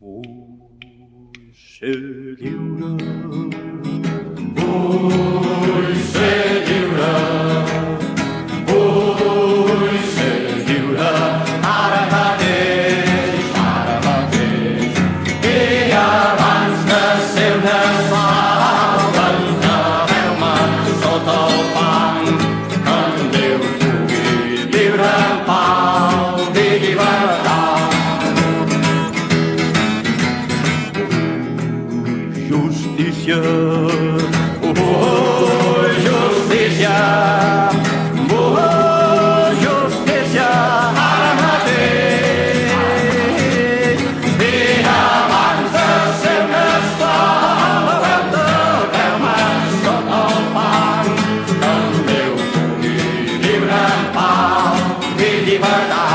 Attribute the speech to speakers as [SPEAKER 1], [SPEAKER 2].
[SPEAKER 1] Hoje lliure, vull ser lliure, vull ser lliure, ara mateix, i abans de ser un esclau, enterreu-me sota el fang, que en Déu pugui viure en pau i llibertat. Justícia, vull justícia, vull justícia, ara mateix. I abans de ser un esclau, enterreu-me sota el fang, que en Déu pugui viure en pau i llibertat.